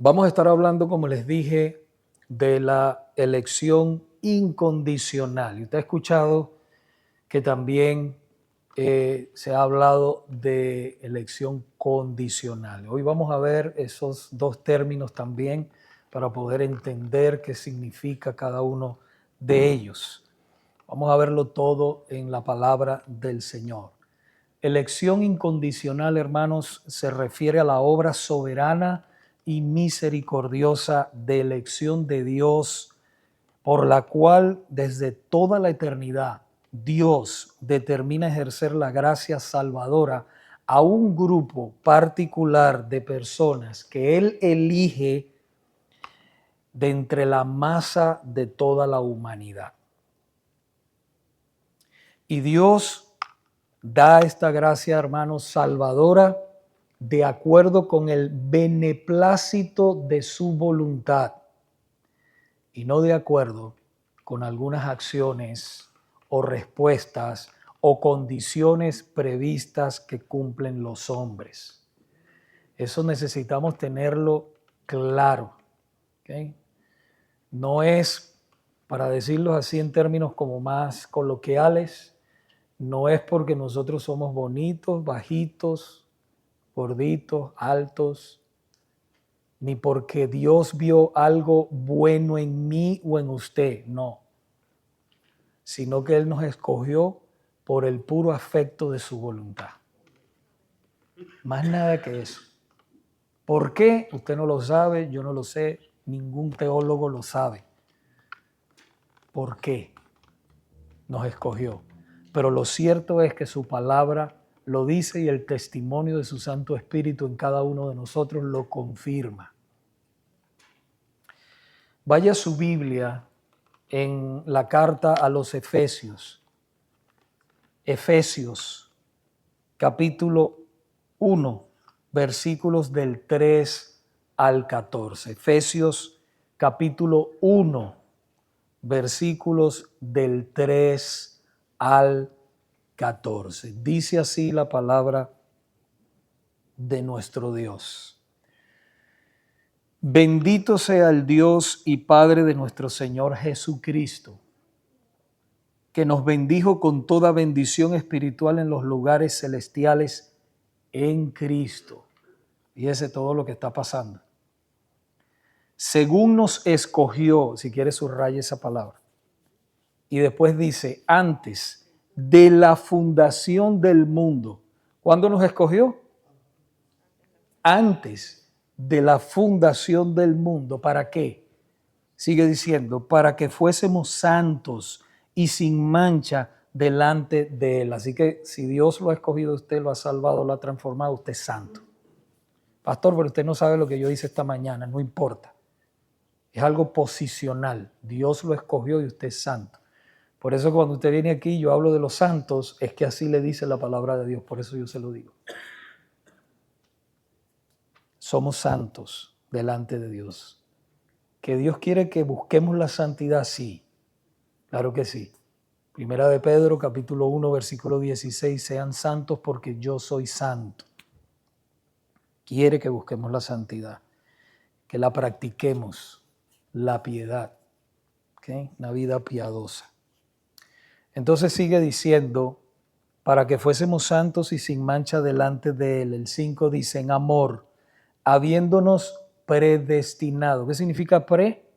Vamos a estar hablando, como les dije, de la elección incondicional. Y usted ha escuchado que también se ha hablado de elección condicional. Hoy vamos a ver esos dos términos también para poder entender qué significa cada uno de ellos. Vamos a verlo todo en la palabra del Señor. Elección incondicional, hermanos, se refiere a la obra soberana y misericordiosa de elección de Dios, por la cual desde toda la eternidad Dios determina ejercer la gracia salvadora a un grupo particular de personas que Él elige de entre la masa de toda la humanidad. Y Dios da esta gracia, hermanos, salvadora de acuerdo con el beneplácito de su voluntad y no de acuerdo con algunas acciones o respuestas o condiciones previstas que cumplen los hombres. Eso necesitamos tenerlo claro, ¿okay? No es, para decirlo así en términos como más coloquiales, no es porque nosotros somos bonitos, bajitos, gorditos, altos, ni porque Dios vio algo bueno en mí o en usted, no, sino que Él nos escogió por el puro afecto de su voluntad. Más nada que eso. ¿Por qué? Usted no lo sabe, yo no lo sé, ningún teólogo lo sabe. ¿Por qué nos escogió? Pero lo cierto es que su palabra lo dice y el testimonio de su Santo Espíritu en cada uno de nosotros lo confirma. Vaya su Biblia en la carta a los Efesios. Efesios, capítulo 1, versículos del 3 al 14. Efesios, capítulo 1, versículos del 3 al 14. Dice así la palabra de nuestro Dios. Bendito sea el Dios y Padre de nuestro Señor Jesucristo, que nos bendijo con toda bendición espiritual en los lugares celestiales en Cristo. Fíjese todo lo que está pasando. Según nos escogió, si quiere subraya esa palabra. Y después dice, antes de la fundación del mundo. ¿Cuándo nos escogió? Antes de la fundación del mundo. ¿Para qué? Sigue diciendo, para que fuésemos santos y sin mancha delante de Él. Así que si Dios lo ha escogido, usted lo ha salvado, lo ha transformado, usted es santo. Pastor, pero usted no sabe lo que yo hice esta mañana, no importa. Es algo posicional. Dios lo escogió y usted es santo. Por eso cuando usted viene aquí, yo hablo de los santos, es que así le dice la palabra de Dios, por eso yo se lo digo. Somos santos delante de Dios. ¿Que Dios quiere que busquemos la santidad? Sí, claro que sí. Primera de Pedro, capítulo 1, versículo 16, sean santos porque yo soy santo. Quiere que busquemos la santidad, que la practiquemos, la piedad, ¿okay? Una vida piadosa. Entonces sigue diciendo, para que fuésemos santos y sin mancha delante de Él. El 5 dice, en amor, habiéndonos predestinado. ¿Qué significa pre?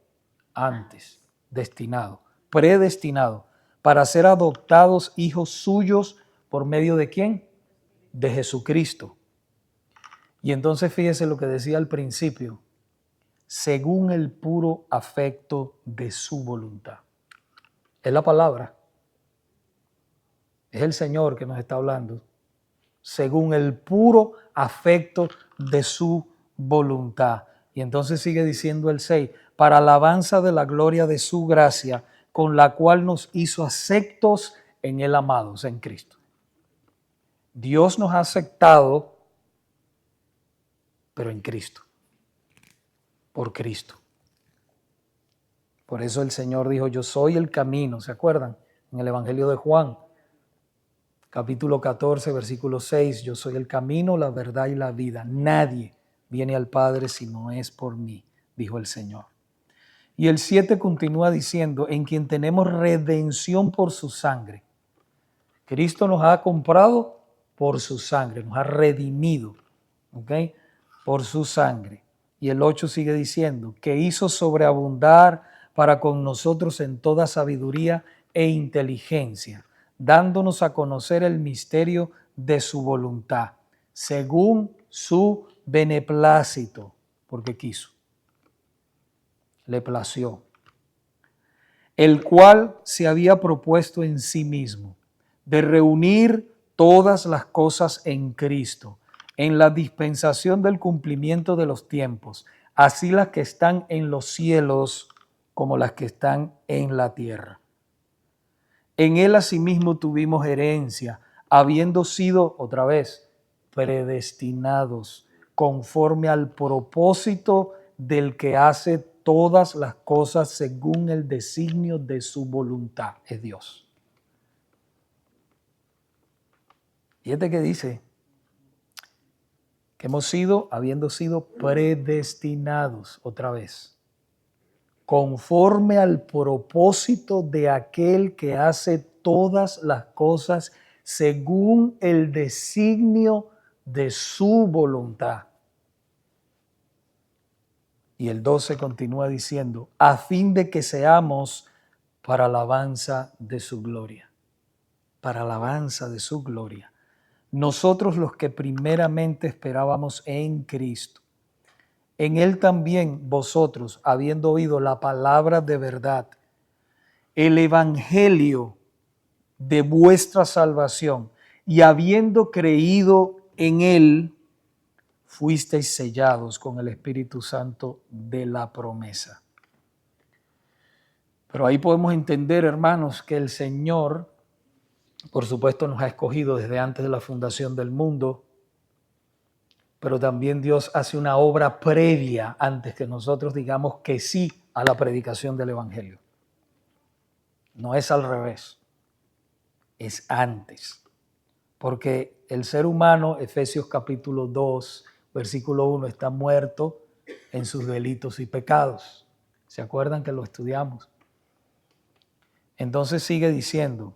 Antes, destinado, predestinado, para ser adoptados hijos suyos por medio de ¿quién? De Jesucristo. Y entonces fíjese lo que decía al principio, según el puro afecto de su voluntad. Es la palabra. Es el Señor que nos está hablando. Según el puro afecto de su voluntad. Y entonces sigue diciendo el 6, para alabanza de la gloria de su gracia, con la cual nos hizo aceptos en el amado, o sea, en Cristo. Dios nos ha aceptado, pero en Cristo, por Cristo. Por eso el Señor dijo, yo soy el camino, ¿se acuerdan? En el Evangelio de Juan, capítulo 14, versículo 6, yo soy el camino, la verdad y la vida. Nadie viene al Padre si no es por mí, dijo el Señor. Y el 7 continúa diciendo, en quien tenemos redención por su sangre. Cristo nos ha comprado por su sangre, nos ha redimido, ¿ok? Por su sangre. Y el 8 sigue diciendo, que hizo sobreabundar para con nosotros en toda sabiduría e inteligencia, dándonos a conocer el misterio de su voluntad, según su beneplácito, porque quiso, le plació, el cual se había propuesto en sí mismo, de reunir todas las cosas en Cristo, en la dispensación del cumplimiento de los tiempos, así las que están en los cielos como las que están en la tierra. En él asimismo tuvimos herencia, habiendo sido, otra vez, predestinados conforme al propósito del que hace todas las cosas según el designio de su voluntad, es Dios. Fíjate que dice que hemos sido, habiendo sido predestinados, otra vez, conforme al propósito de aquel que hace todas las cosas según el designio de su voluntad. Y el 12 continúa diciendo, a fin de que seamos para alabanza de su gloria. Para alabanza de su gloria. Nosotros los que primeramente esperábamos en Cristo. En él también vosotros, habiendo oído la palabra de verdad, el evangelio de vuestra salvación, y habiendo creído en él, fuisteis sellados con el Espíritu Santo de la promesa. Pero ahí podemos entender, hermanos, que el Señor, por supuesto, nos ha escogido desde antes de la fundación del mundo, pero también Dios hace una obra previa antes que nosotros digamos que sí a la predicación del Evangelio. No es al revés, es antes. Porque el ser humano, Efesios capítulo 2, versículo 1, está muerto en sus delitos y pecados. ¿Se acuerdan que lo estudiamos? Entonces sigue diciendo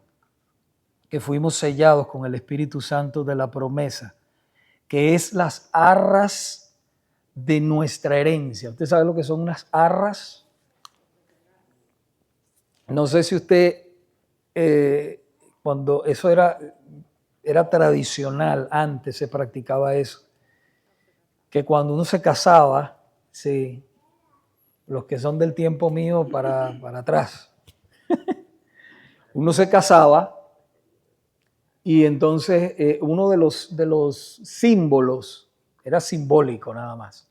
que fuimos sellados con el Espíritu Santo de la promesa, que es las arras de nuestra herencia. ¿Usted sabe lo que son unas arras? No sé si usted, cuando eso era tradicional, antes se practicaba eso, que cuando uno se casaba, sí, los que son del tiempo mío para atrás, uno se casaba y entonces uno de los símbolos, era simbólico nada más,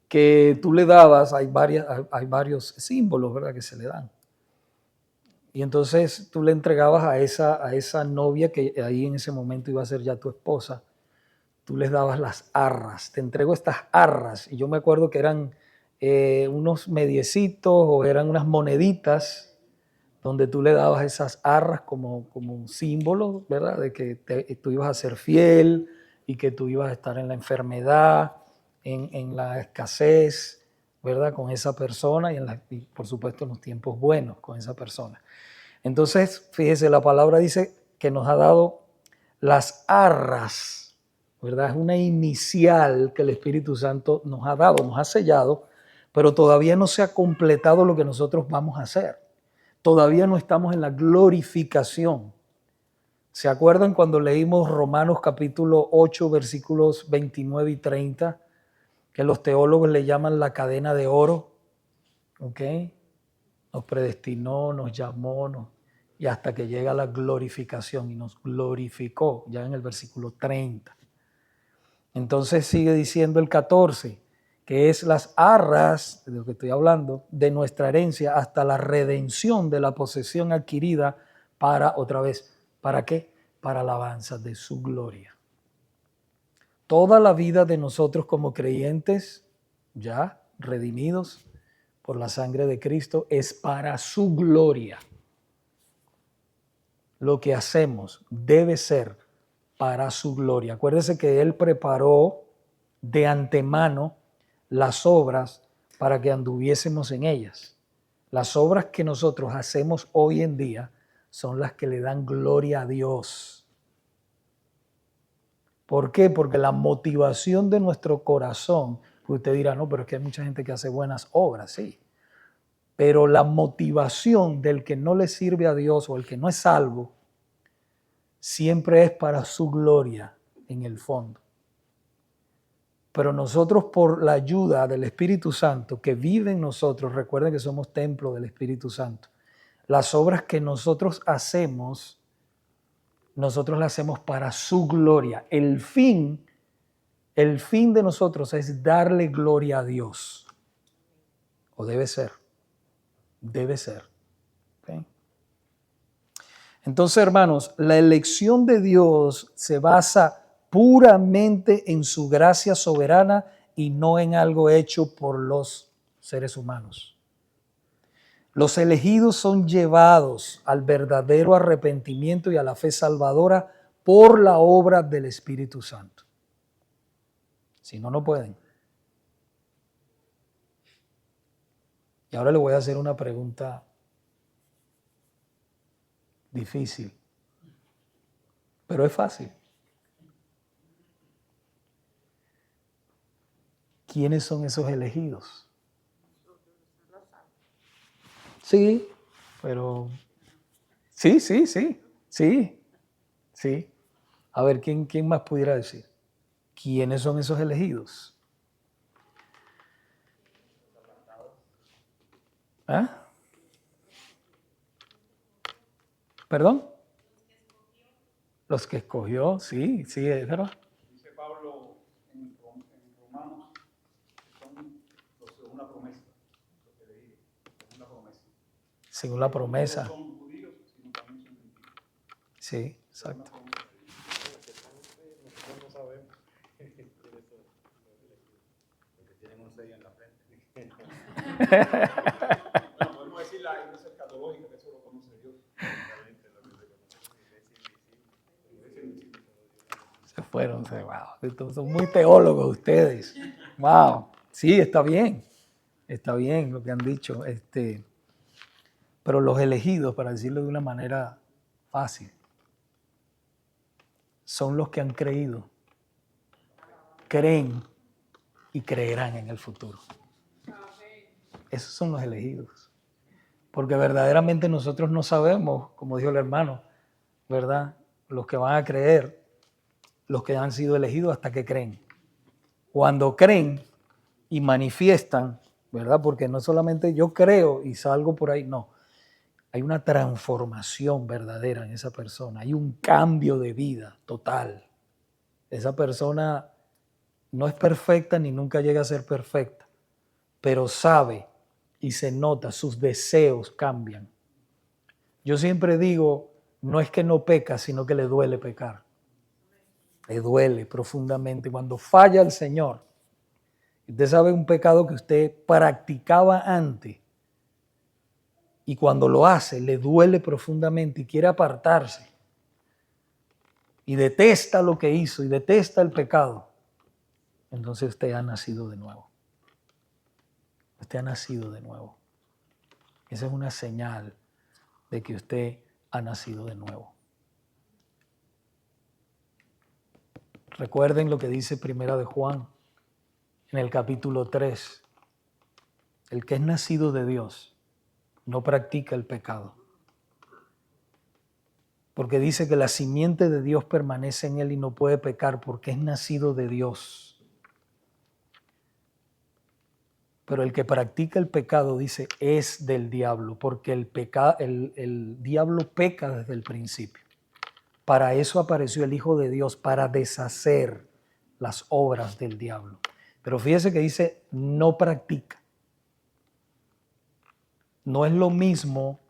que tú le dabas, hay varios símbolos, ¿verdad?, que se le dan. Y entonces tú le entregabas a esa novia que ahí en ese momento iba a ser ya tu esposa, tú les dabas las arras, te entrego estas arras. Y yo me acuerdo que eran unos mediecitos o eran unas moneditas donde tú le dabas esas arras como un símbolo, ¿verdad?, de que tú ibas a ser fiel y que tú ibas a estar en la enfermedad, en la escasez, ¿verdad?, con esa persona y por supuesto en los tiempos buenos con esa persona. Entonces, fíjese, la palabra dice que nos ha dado las arras, ¿verdad? Es una inicial que el Espíritu Santo nos ha dado, nos ha sellado, pero todavía no se ha completado lo que nosotros vamos a hacer. Todavía no estamos en la glorificación. ¿Se acuerdan cuando leímos Romanos capítulo 8, versículos 29 y 30? Que los teólogos le llaman la cadena de oro, ¿ok? Nos predestinó, nos llamó, y hasta que llega la glorificación y nos glorificó, ya en el versículo 30. Entonces sigue diciendo el 14, que es las arras, de lo que estoy hablando, de nuestra herencia hasta la redención de la posesión adquirida para, otra vez, ¿para qué? Para alabanza de su gloria. Toda la vida de nosotros como creyentes, ya redimidos por la sangre de Cristo, es para su gloria. Lo que hacemos debe ser para su gloria. Acuérdese que Él preparó de antemano las obras para que anduviésemos en ellas. Las obras que nosotros hacemos hoy en día son las que le dan gloria a Dios. ¿Por qué? Porque la motivación de nuestro corazón, pues usted dirá, no, pero es que hay mucha gente que hace buenas obras, sí. Pero la motivación del que no le sirve a Dios o el que no es salvo, siempre es para su gloria en el fondo. Pero nosotros, por la ayuda del Espíritu Santo que vive en nosotros, recuerden que somos templo del Espíritu Santo, las obras que nosotros las hacemos para su gloria. El fin de nosotros es darle gloria a Dios. O debe ser. Debe ser. ¿Okay? Entonces, hermanos, la elección de Dios se basa puramente en su gracia soberana y no en algo hecho por los seres humanos. Los elegidos son llevados al verdadero arrepentimiento y a la fe salvadora por la obra del Espíritu Santo. Si no, no pueden. Y ahora le voy a hacer una pregunta difícil, pero es fácil. ¿Quiénes son esos elegidos? Sí, pero sí. A ver, ¿quién más pudiera decir? ¿Quiénes son esos elegidos? ¿Ah? ¿Perdón? Los que escogió, sí, es verdad. Dice Pablo en Romanos, que son los de una promesa, los que leí, una promesa. Según la promesa. No son judíos, sino también son gentiles. Sí, exacto. Nosotros no sabemos porque tienen un sello en la frente. Bueno, podemos decir la iglesia escatológica, que eso lo conoce Dios. Se fueron, wow. Son muy teólogos ustedes. Wow. Sí, está bien lo que han dicho. Pero los elegidos, para decirlo de una manera fácil, son los que han creído, creen y creerán en el futuro. Esos son los elegidos. Porque verdaderamente nosotros no sabemos, como dijo el hermano, ¿verdad? Los que van a creer, los que han sido elegidos hasta que creen. Cuando creen y manifiestan, ¿verdad? Porque no solamente yo creo y salgo por ahí, no. Hay una transformación verdadera en esa persona, hay un cambio de vida total. Esa persona no es perfecta ni nunca llega a ser perfecta, pero sabe y se nota, sus deseos cambian. Yo siempre digo, no es que no peca, sino que le duele pecar. Le duele profundamente. Cuando falla el Señor, usted sabe un pecado que usted practicaba antes y cuando lo hace le duele profundamente y quiere apartarse y detesta lo que hizo y detesta el pecado, entonces usted ha nacido de nuevo. Usted ha nacido de nuevo. Esa es una señal de que usted ha nacido de nuevo. Recuerden lo que dice Primera de Juan en el capítulo 3. El que es nacido de Dios no practica el pecado. Porque dice que la simiente de Dios permanece en él y no puede pecar porque es nacido de Dios. Pero el que practica el pecado, dice, es del diablo, porque el diablo peca desde el principio. Para eso apareció el Hijo de Dios, para deshacer las obras del diablo. Pero fíjese que dice, no practica. No es lo mismo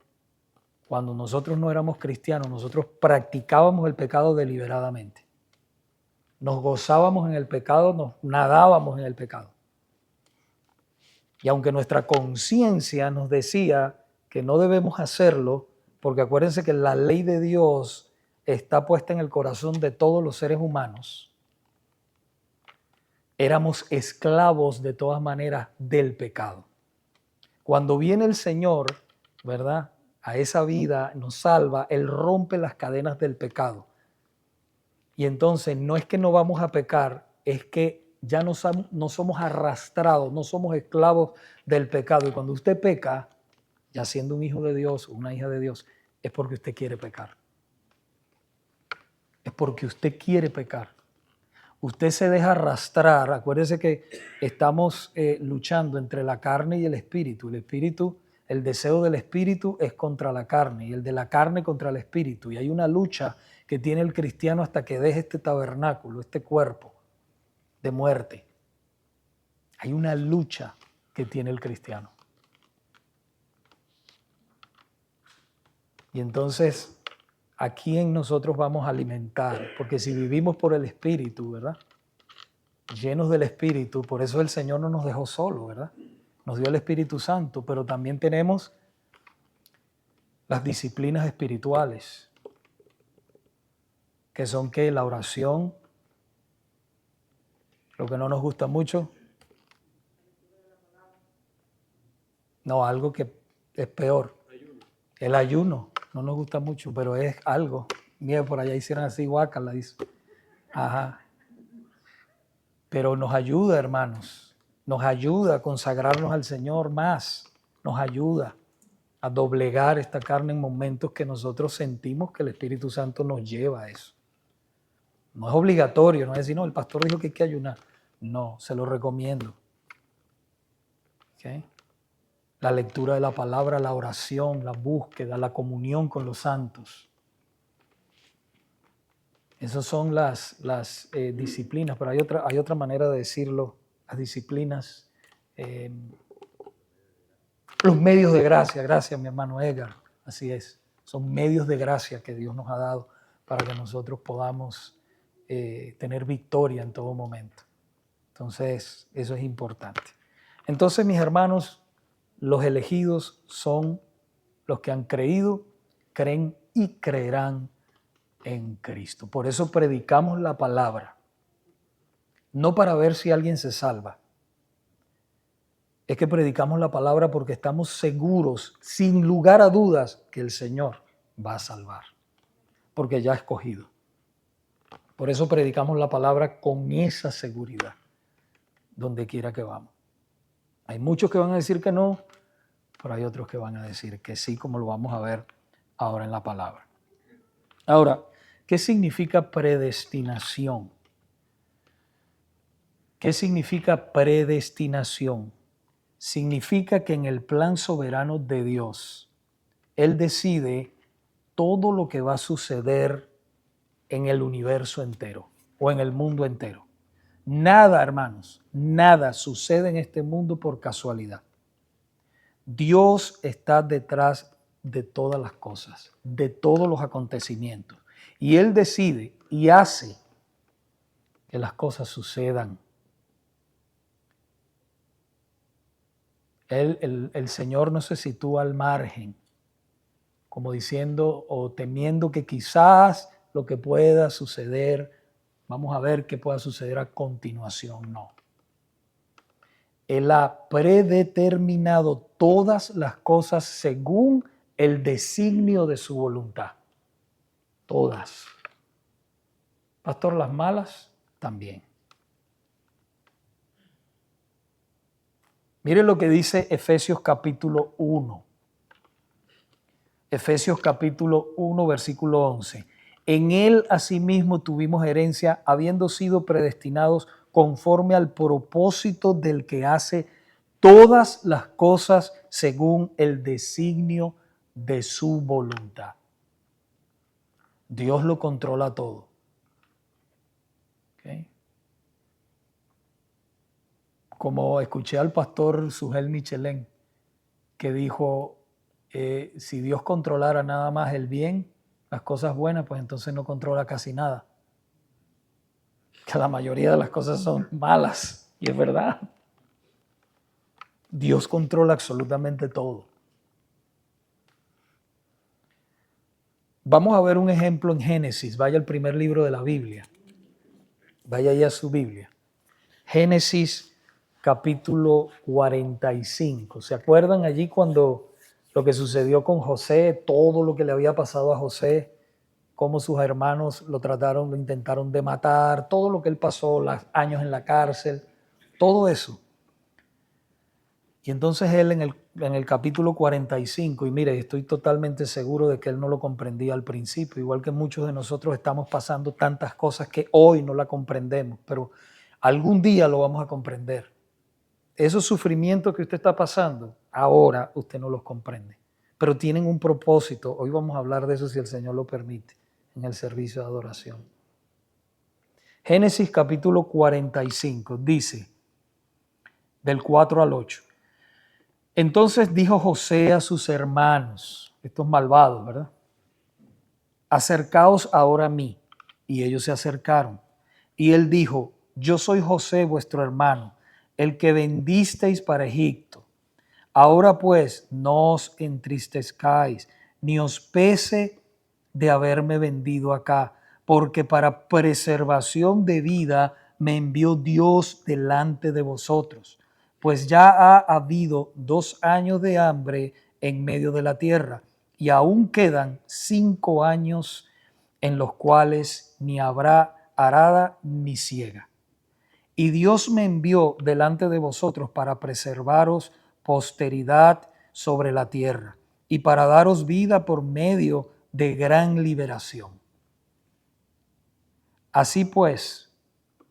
cuando nosotros no éramos cristianos, nosotros practicábamos el pecado deliberadamente. Nos gozábamos en el pecado, nos nadábamos en el pecado. Y aunque nuestra conciencia nos decía que no debemos hacerlo, porque acuérdense que la ley de Dios está puesta en el corazón de todos los seres humanos, éramos esclavos de todas maneras del pecado. Cuando viene el Señor, ¿verdad?, a esa vida, nos salva, Él rompe las cadenas del pecado. Y entonces no es que no vamos a pecar, es que ya no somos arrastrados, no somos esclavos del pecado. Y cuando usted peca, ya siendo un hijo de Dios o una hija de Dios, es porque usted quiere pecar. Es porque usted quiere pecar. Usted se deja arrastrar. Acuérdese que estamos luchando entre la carne y el espíritu. El espíritu, el deseo del espíritu es contra la carne y el de la carne contra el espíritu. Y hay una lucha que tiene el cristiano hasta que deje este tabernáculo, este cuerpo de muerte. Hay una lucha que tiene el cristiano. Y entonces, ¿a quién nosotros vamos a alimentar? Porque si vivimos por el Espíritu, ¿verdad?, llenos del Espíritu, por eso el Señor no nos dejó solos, ¿verdad? Nos dio el Espíritu Santo, pero también tenemos las disciplinas espirituales, que son ¿qué? La oración, lo que no nos gusta mucho. No, algo que es peor. El ayuno no nos gusta mucho, pero es algo. Mira, por allá hicieron así, guácala, dice. Ajá. Pero nos ayuda, hermanos. Nos ayuda a consagrarnos al Señor más. Nos ayuda a doblegar esta carne en momentos que nosotros sentimos que el Espíritu Santo nos lleva a eso. No es obligatorio, no es decir, no, el pastor dijo que hay que ayunar. No, se lo recomiendo. ¿Okay? La lectura de la palabra, la oración, la búsqueda, la comunión con los santos. Esas son las disciplinas, pero hay otra manera de decirlo, las disciplinas, los medios de gracia. Gracias, mi hermano Edgar, así es. Son medios de gracia que Dios nos ha dado para que nosotros podamos tener victoria en todo momento. Entonces, eso es importante. Entonces, mis hermanos, los elegidos son los que han creído, creen y creerán en Cristo. Por eso predicamos la palabra, no para ver si alguien se salva. Es que predicamos la palabra porque estamos seguros, sin lugar a dudas, que el Señor va a salvar, porque ya ha escogido. Por eso predicamos la palabra con esa seguridad, donde quiera que vamos. Hay muchos que van a decir que no, pero hay otros que van a decir que sí, como lo vamos a ver ahora en la palabra. Ahora, ¿qué significa predestinación? ¿Qué significa predestinación? Significa que en el plan soberano de Dios, Él decide todo lo que va a suceder en el universo entero o en el mundo entero. Nada, hermanos, nada sucede en este mundo por casualidad. Dios está detrás de todas las cosas, de todos los acontecimientos. Y Él decide y hace que las cosas sucedan. El Señor no se sitúa al margen, como diciendo o temiendo que quizás lo que pueda suceder, vamos a ver qué pueda suceder a continuación. No. Él ha predeterminado todas las cosas según el designio de su voluntad. Todas. Pastor, las malas también. Miren lo que dice Efesios capítulo 1. Efesios capítulo 1, versículo 11. En él asimismo tuvimos herencia, habiendo sido predestinados conforme al propósito del que hace todas las cosas según el designio de su voluntad. Dios lo controla todo. ¿Okay? Como escuché al pastor Sugel Michelén, que dijo, si Dios controlara nada más el bien, las cosas buenas, pues entonces no controla casi nada. Que la mayoría de las cosas son malas, y es verdad. Dios controla absolutamente todo. Vamos a ver un ejemplo en Génesis. Vaya al primer libro de la Biblia. Vaya ahí a su Biblia. Génesis capítulo 45. ¿Se acuerdan allí cuando lo que sucedió con José, todo lo que le había pasado a José, cómo sus hermanos lo trataron, lo intentaron de matar, todo lo que él pasó, los años en la cárcel, todo eso? Y entonces él en el capítulo 45, y mire, estoy totalmente seguro de que él no lo comprendía al principio, igual que muchos de nosotros estamos pasando tantas cosas que hoy no la comprendemos, pero algún día lo vamos a comprender. Esos sufrimientos que usted está pasando, ahora usted no los comprende, pero tienen un propósito. Hoy vamos a hablar de eso si el Señor lo permite, en el servicio de adoración. Génesis capítulo 45 dice, del 4 al 8. Entonces dijo José a sus hermanos, estos malvados, ¿verdad? Acercaos ahora a mí. Y ellos se acercaron. Y él dijo, yo soy José, vuestro hermano, el que vendisteis para Egipto. Ahora pues, no os entristezcáis, ni os pese de haberme vendido acá, porque para preservación de vida me envió Dios delante de vosotros. Pues ya ha habido 2 años de hambre en medio de la tierra, y aún quedan 5 años en los cuales ni habrá arada ni siega. Y Dios me envió delante de vosotros para preservaros posteridad sobre la tierra y para daros vida por medio de gran liberación. Así pues,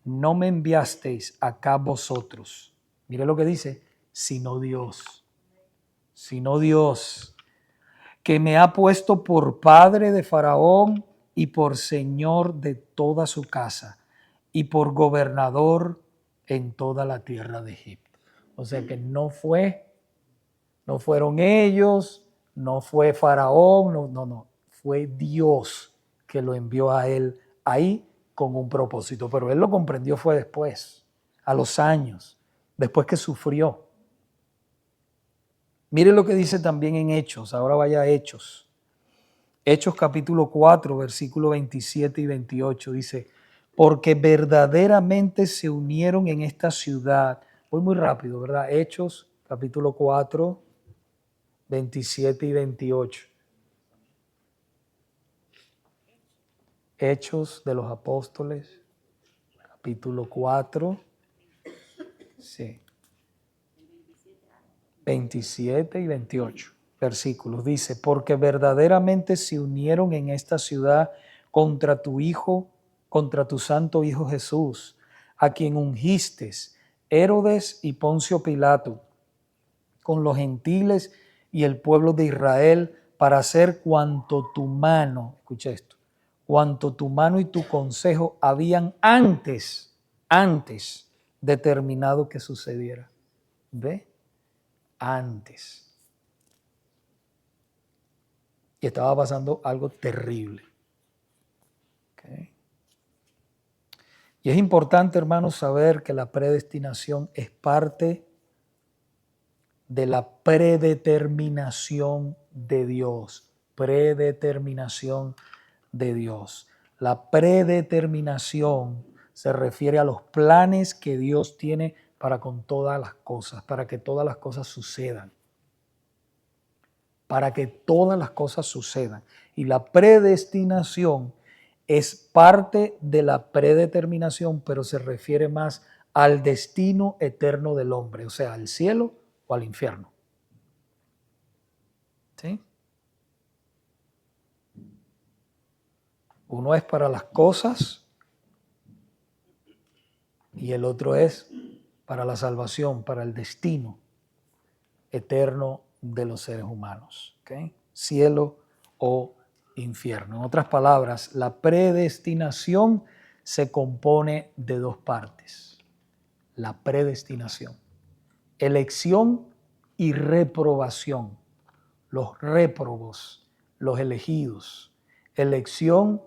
no me enviasteis acá vosotros. Mire lo que dice, sino Dios, que me ha puesto por padre de Faraón y por señor de toda su casa y por gobernador en toda la tierra de Egipto. O sea que no fueron ellos, no fue Faraón, no, fue Dios que lo envió a él ahí con un propósito, pero él lo comprendió fue después, a los años, después que sufrió. Mire lo que dice también en Hechos, ahora vaya a Hechos. Hechos capítulo 4, versículo 27 y 28 dice, porque verdaderamente se unieron en esta ciudad. Voy muy rápido, ¿verdad? Hechos capítulo 4, 27 y 28. Hechos de los Apóstoles, capítulo 4, sí, 27 y 28 versículos. Dice, porque verdaderamente se unieron en esta ciudad contra tu Hijo, contra tu santo Hijo Jesús, a quien ungiste, Herodes y Poncio Pilato, con los gentiles y el pueblo de Israel, para hacer cuanto tu mano, escucha esto, cuanto tu mano y tu consejo habían antes determinado que sucediera. ¿Ve? Antes. Y estaba pasando algo terrible. ¿Okay? Y es importante, hermanos, saber que la predestinación es parte de la predeterminación de Dios. Predeterminación de Dios. La predeterminación se refiere a los planes que Dios tiene para con todas las cosas, para que todas las cosas sucedan. Para que todas las cosas sucedan. Y la predestinación es parte de la predeterminación, pero se refiere más al destino eterno del hombre, o sea, al cielo o al infierno. ¿Sí? Uno es para las cosas y el otro es para la salvación, para el destino eterno de los seres humanos. ¿Okay? Cielo o infierno. En otras palabras, la predestinación se compone de 2 partes. La predestinación. Elección y reprobación. Los réprobos, los elegidos. Elección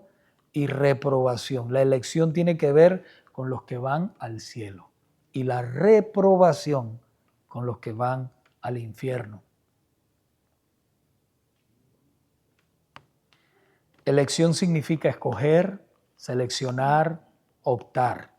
y reprobación. La elección tiene que ver con los que van al cielo y la reprobación con los que van al infierno. Elección significa escoger, seleccionar, optar.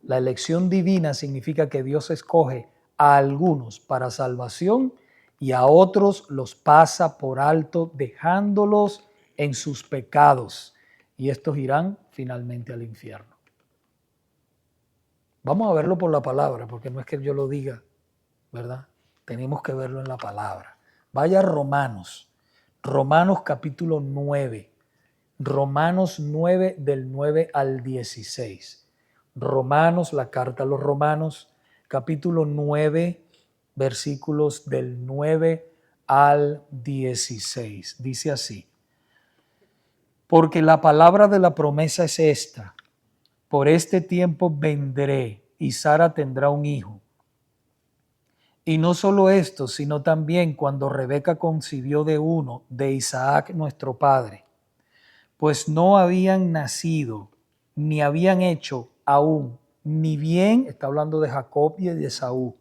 La elección divina significa que Dios escoge a algunos para salvación y a otros los pasa por alto dejándolos en sus pecados. Y estos irán finalmente al infierno. Vamos a verlo por la palabra, porque no es que yo lo diga, ¿verdad? Tenemos que verlo en la palabra. Vaya a Romanos, Romanos capítulo 9, Romanos 9 del 9 al 16. Romanos, la carta a los Romanos, capítulo 9, versículos del 9 al 16. Dice así: porque la palabra de la promesa es esta: por este tiempo vendré y Sara tendrá un hijo. Y no solo esto, sino también cuando Rebeca concibió de uno, de Isaac nuestro padre, pues no habían nacido, ni habían hecho aún, ni bien, está hablando de Jacob y de Esaú,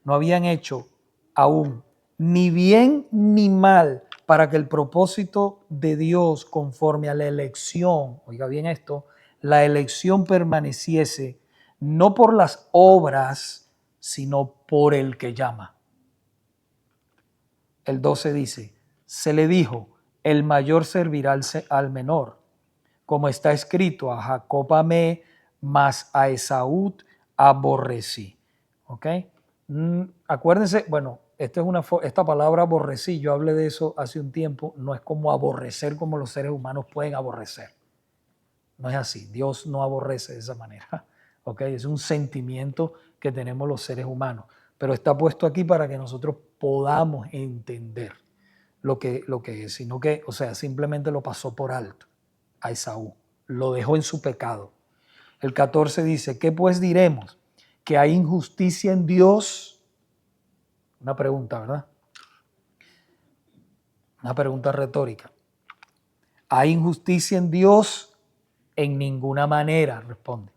no habían hecho aún, ni bien ni mal, para que el propósito de Dios conforme a la elección, oiga bien esto, la elección permaneciese, no por las obras, sino por el que llama. El 12 dice, se le dijo, el mayor servirá al menor, como está escrito, a Jacob amé, mas a Esaú aborrecí. ¿Ok? Acuérdense, bueno, esta palabra aborrecí, yo hablé de eso hace un tiempo, no es como aborrecer como los seres humanos pueden aborrecer. No es así, Dios no aborrece de esa manera. ¿Ok? Es un sentimiento que tenemos los seres humanos, pero está puesto aquí para que nosotros podamos entender lo que es, sino que, o sea, simplemente lo pasó por alto a Esaú, lo dejó en su pecado. El 14 dice, ¿qué pues diremos? ¿Que hay injusticia en Dios? Una pregunta, ¿verdad? Una pregunta retórica. ¿Hay injusticia en Dios? En ninguna manera, responde.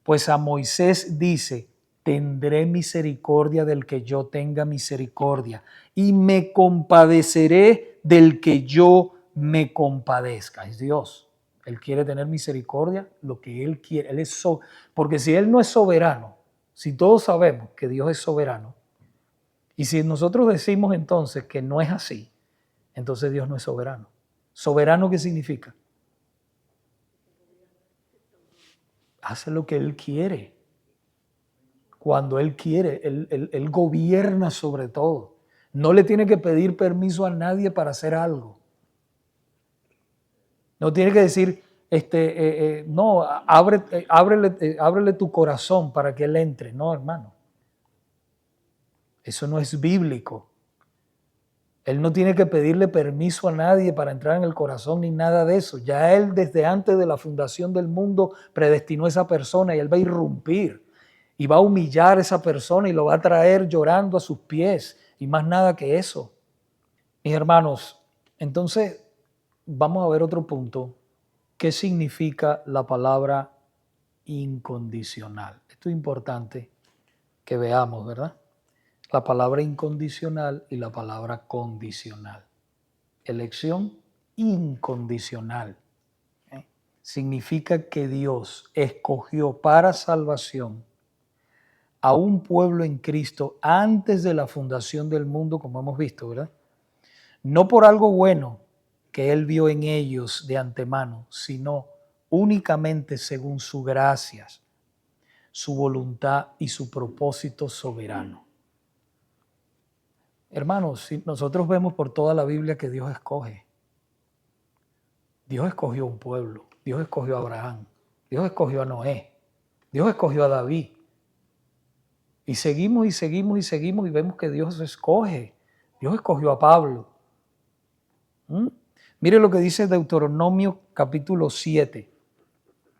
Pues a Moisés dice, tendré misericordia del que yo tenga misericordia y me compadeceré del que yo me compadezca. Es Dios. Él quiere tener misericordia, lo que Él quiere. Porque si Él no es soberano, si todos sabemos que Dios es soberano, y si nosotros decimos entonces que no es así, entonces Dios no es soberano. ¿Soberano qué significa? Hace lo que Él quiere. Cuando Él quiere, Él gobierna sobre todo. No le tiene que pedir permiso a nadie para hacer algo. No tiene que decir, no, ábrele tu corazón para que Él entre. No, hermano. Eso no es bíblico. Él no tiene que pedirle permiso a nadie para entrar en el corazón ni nada de eso. Ya Él desde antes de la fundación del mundo predestinó a esa persona y Él va a irrumpir y va a humillar a esa persona y lo va a traer llorando a sus pies y más nada que eso. Mis hermanos, entonces vamos a ver otro punto. ¿Qué significa la palabra incondicional? Esto es importante que veamos, ¿verdad? La palabra incondicional y la palabra condicional. Elección incondicional. Significa que Dios escogió para salvación a un pueblo en Cristo antes de la fundación del mundo, como hemos visto, ¿verdad? No por algo bueno que Él vio en ellos de antemano, sino únicamente según su gracia, su voluntad y su propósito soberano. Hermanos, si nosotros vemos por toda la Biblia que Dios escoge. Dios escogió un pueblo, Dios escogió a Abraham, Dios escogió a Noé, Dios escogió a David. Y seguimos y seguimos y seguimos y vemos que Dios escoge. Dios escogió a Pablo. Mire lo que dice Deuteronomio capítulo 7.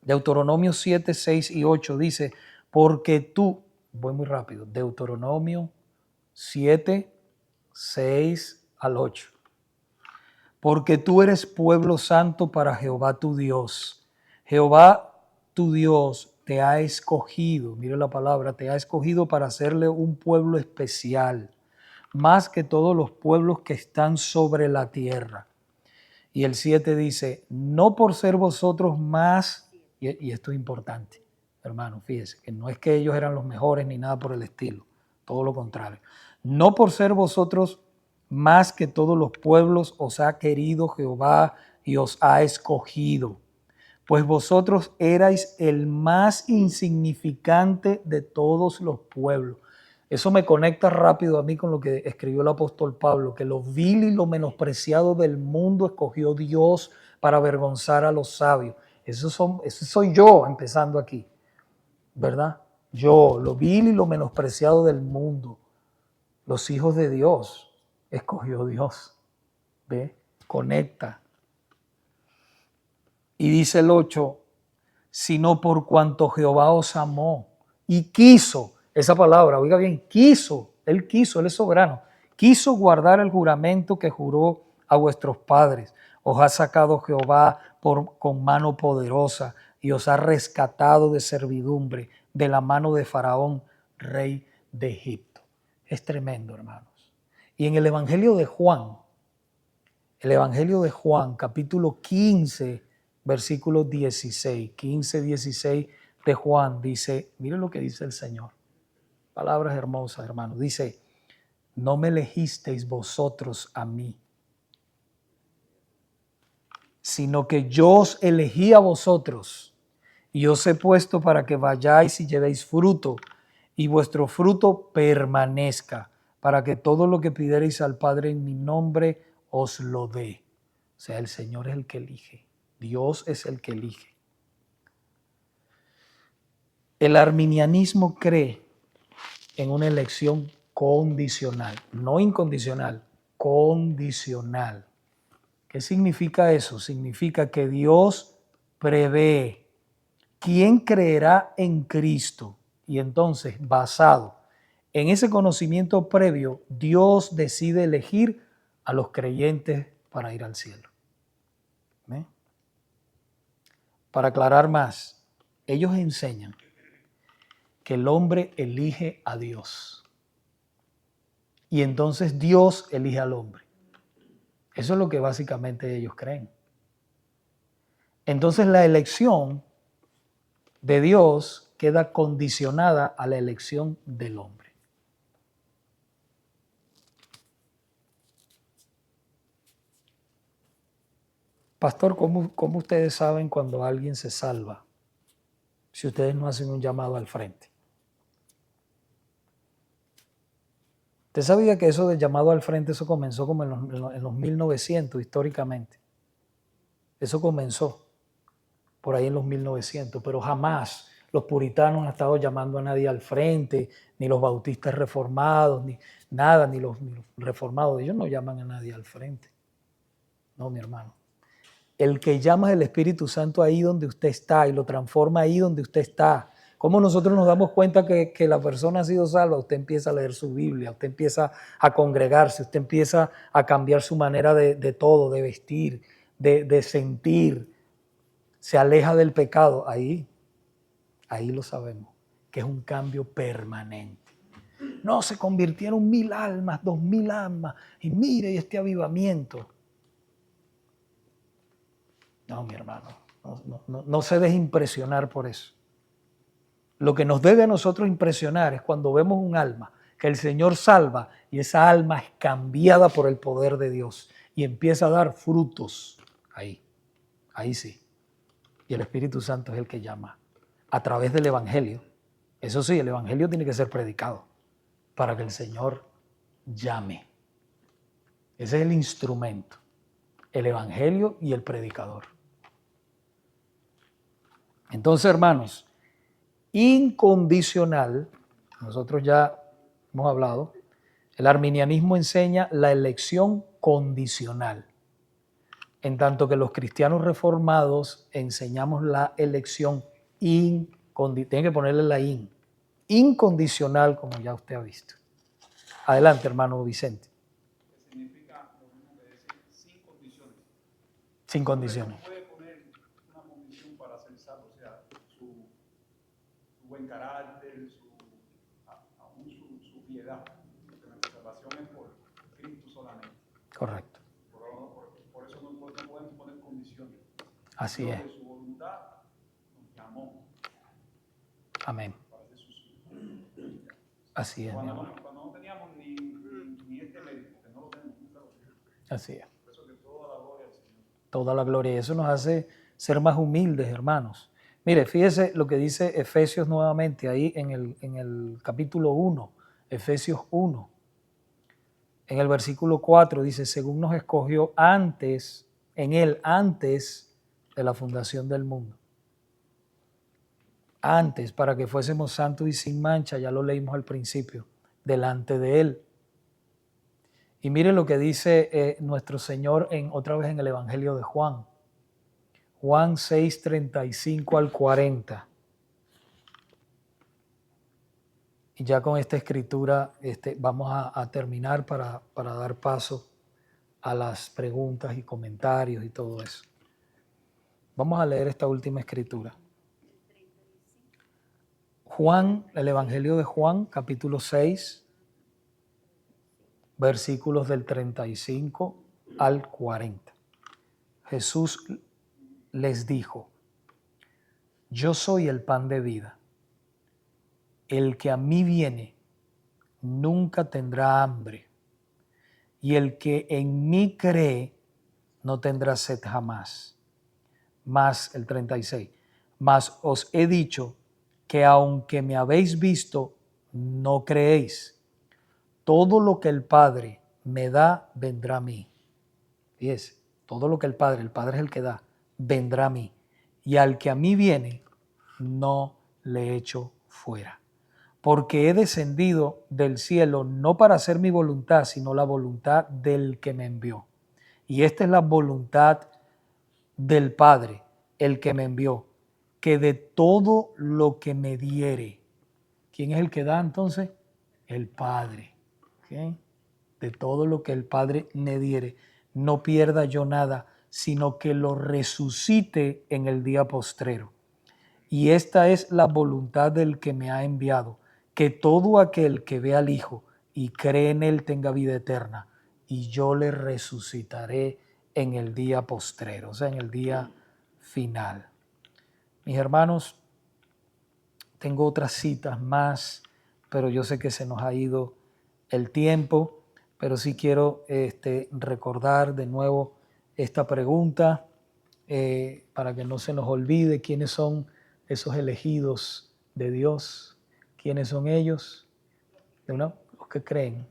Deuteronomio 7, 6 y 8 dice, porque tú, voy muy rápido, Deuteronomio 7, 6 al 8. Porque tú eres pueblo santo para Jehová tu Dios. Jehová tu Dios te ha escogido, mire la palabra, te ha escogido para hacerle un pueblo especial, más que todos los pueblos que están sobre la tierra. Y el 7 dice, no por ser vosotros más, y esto es importante, hermano, fíjese, que no es que ellos eran los mejores ni nada por el estilo, todo lo contrario. No por ser vosotros más que todos los pueblos os ha querido Jehová y os ha escogido, pues vosotros erais el más insignificante de todos los pueblos. Eso me conecta rápido a mí con lo que escribió el apóstol Pablo, que lo vil y lo menospreciado del mundo escogió Dios para avergonzar a los sabios. Eso soy yo empezando aquí, ¿verdad? Yo, lo vil y lo menospreciado del mundo, los hijos de Dios, escogió Dios. ¿Ve? Conecta. Y dice el 8, sino por cuanto Jehová os amó y quiso, esa palabra, oiga bien, quiso, él es soberano, quiso guardar el juramento que juró a vuestros padres. Os ha sacado Jehová con mano poderosa y os ha rescatado de servidumbre, de la mano de Faraón, rey de Egipto. Es tremendo, hermanos. Y en el Evangelio de Juan, capítulo 15, versículo 16, 15, 16 de Juan, dice, miren lo que dice el Señor. Palabras hermosas, hermanos. Dice, no me elegisteis vosotros a mí, sino que yo os elegí a vosotros y os he puesto para que vayáis y llevéis fruto y vuestro fruto permanezca, para que todo lo que pidierais al Padre en mi nombre os lo dé. O sea, el Señor es el que elige. Dios es el que elige. El arminianismo cree en una elección condicional, no incondicional, condicional. ¿Qué significa eso? Significa que Dios prevé quién creerá en Cristo y entonces, basado en ese conocimiento previo, Dios decide elegir a los creyentes para ir al cielo. ¿Ve? Para aclarar más, ellos enseñan que el hombre elige a Dios y entonces Dios elige al hombre. Eso es lo que básicamente ellos creen. Entonces la elección de Dios queda condicionada a la elección del hombre. Pastor, ¿cómo ustedes saben cuando alguien se salva si ustedes no hacen un llamado al frente? ¿Usted sabía que eso de llamado al frente, eso comenzó como en los 1900 históricamente? Eso comenzó por ahí en los 1900, pero jamás los puritanos han estado llamando a nadie al frente, ni los bautistas reformados, ni nada, ni los reformados. Ellos no llaman a nadie al frente. No, mi hermano. El que llama es el Espíritu Santo ahí donde usted está y lo transforma ahí donde usted está. ¿Cómo nosotros nos damos cuenta que la persona ha sido salva? Usted empieza a leer su Biblia, usted empieza a congregarse, usted empieza a cambiar su manera de todo, de vestir, de sentir. Se aleja del pecado. Ahí lo sabemos, que es un cambio permanente. No, se convirtieron 1000 almas, 2000 almas, y mire este avivamiento. No, mi hermano, no se deje impresionar por eso. Lo que nos debe a nosotros impresionar es cuando vemos un alma que el Señor salva y esa alma es cambiada por el poder de Dios y empieza a dar frutos. Ahí sí. Y el Espíritu Santo es el que llama a través del Evangelio. Eso sí, el Evangelio tiene que ser predicado para que el Señor llame. Ese es el instrumento, el Evangelio y el predicador. Entonces, hermanos, incondicional, nosotros ya hemos hablado, el arminianismo enseña la elección condicional, en tanto que los cristianos reformados enseñamos la elección incondicional, tienen que ponerle la incondicional, como ya usted ha visto. Adelante, hermano Vicente. Que significa lo mismo que decir sin condiciones. Sin condiciones. No puede poner una condición para ser salvo, o sea, su buen carácter, aún su piedad, porque nuestra salvación es por Cristo solamente. Correcto. Por eso no podemos poner condiciones. Así Dios es. de su voluntad nos llamó. Amén. Así es, mi Cuando hermano. cuando no teníamos ni este mérito, que no lo tenemos, Así es. por eso que toda la gloria al Señor. Toda la gloria. Y eso nos hace ser más humildes, hermanos. Mire, fíjese lo que dice Efesios nuevamente ahí en el capítulo 1, Efesios 1. En el versículo 4 dice, según nos escogió antes, en él antes de la fundación del mundo. Antes, para que fuésemos santos y sin mancha, ya lo leímos al principio, delante de él. Y mire lo que dice nuestro Señor otra vez en el Evangelio de Juan. Juan 6, 35 al 40. Y ya con esta escritura vamos a terminar para dar paso a las preguntas y comentarios y todo eso. Vamos a leer esta última escritura. Juan, el Evangelio de Juan, capítulo 6, versículos del 35 al 40. Jesús les dijo, yo soy el pan de vida. El que a mí viene nunca tendrá hambre, y el que en mí cree no tendrá sed jamás. Más el 36. Mas os he dicho que aunque me habéis visto, no creéis. Todo lo que el Padre me da, vendrá a mí. Fíjese, todo lo que el Padre es el que da, vendrá a mí. Y al que a mí viene, no le echo fuera. Porque he descendido del cielo no para hacer mi voluntad, sino la voluntad del que me envió. Y esta es la voluntad del Padre, el que me envió, que de todo lo que me diere. ¿Quién es el que da entonces? El Padre. ¿Okay? De todo lo que el Padre me diere, no pierda yo nada, sino que lo resucite en el día postrero. Y esta es la voluntad del que me ha enviado, que todo aquel que ve al Hijo y cree en Él tenga vida eterna, y yo le resucitaré en el día postrero, o sea, en el día final. Mis hermanos, tengo otras citas más, pero yo sé que se nos ha ido el tiempo, pero sí quiero recordar de nuevo esta pregunta para que no se nos olvide quiénes son esos elegidos de Dios. ¿Quiénes son ellos? ¿No? Los que creen.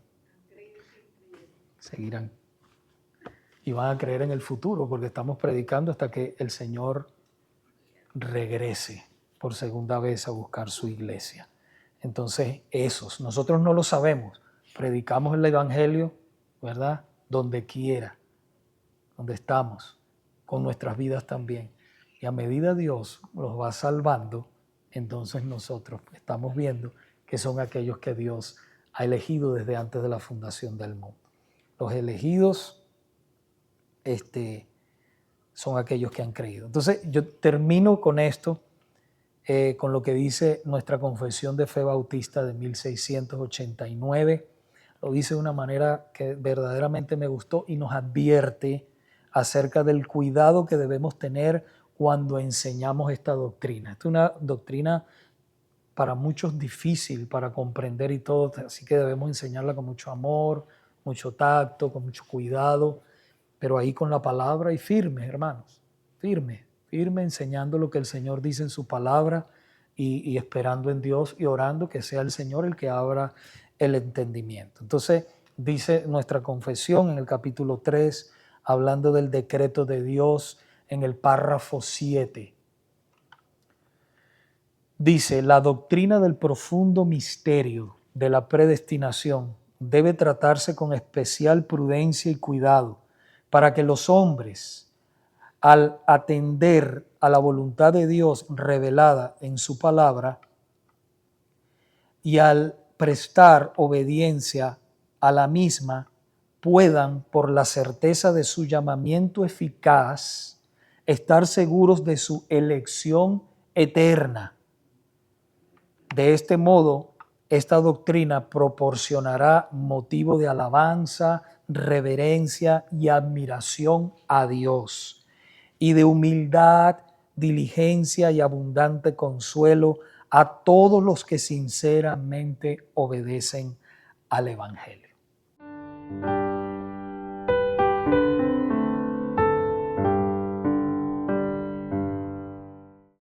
Seguirán. Y van a creer en el futuro, porque estamos predicando hasta que el Señor regrese por segunda vez a buscar su iglesia. Entonces, esos, nosotros no lo sabemos. Predicamos el Evangelio, ¿verdad? Donde quiera, donde estamos, con nuestras vidas también. Y a medida Dios los va salvando, entonces nosotros estamos viendo que son aquellos que Dios ha elegido desde antes de la fundación del mundo. Los elegidos son aquellos que han creído. Entonces yo termino con esto, con lo que dice nuestra Confesión de Fe Bautista de 1689. Lo dice de una manera que verdaderamente me gustó y nos advierte acerca del cuidado que debemos tener cuando enseñamos esta doctrina. Esta es una doctrina para muchos difícil para comprender y todo, así que debemos enseñarla con mucho amor, mucho tacto, con mucho cuidado, pero ahí con la palabra y firme, hermanos, firme enseñando lo que el Señor dice en su palabra y esperando en Dios y orando que sea el Señor el que abra el entendimiento. Entonces dice nuestra confesión en el capítulo 3, hablando del decreto de Dios en el párrafo 7. Dice, la doctrina del profundo misterio de la predestinación debe tratarse con especial prudencia y cuidado para que los hombres, al atender a la voluntad de Dios revelada en su palabra y al prestar obediencia a la misma, puedan, por la certeza de su llamamiento eficaz, estar seguros de su elección eterna. De este modo, esta doctrina proporcionará motivo de alabanza, reverencia y admiración a Dios, y de humildad, diligencia y abundante consuelo a todos los que sinceramente obedecen al Evangelio.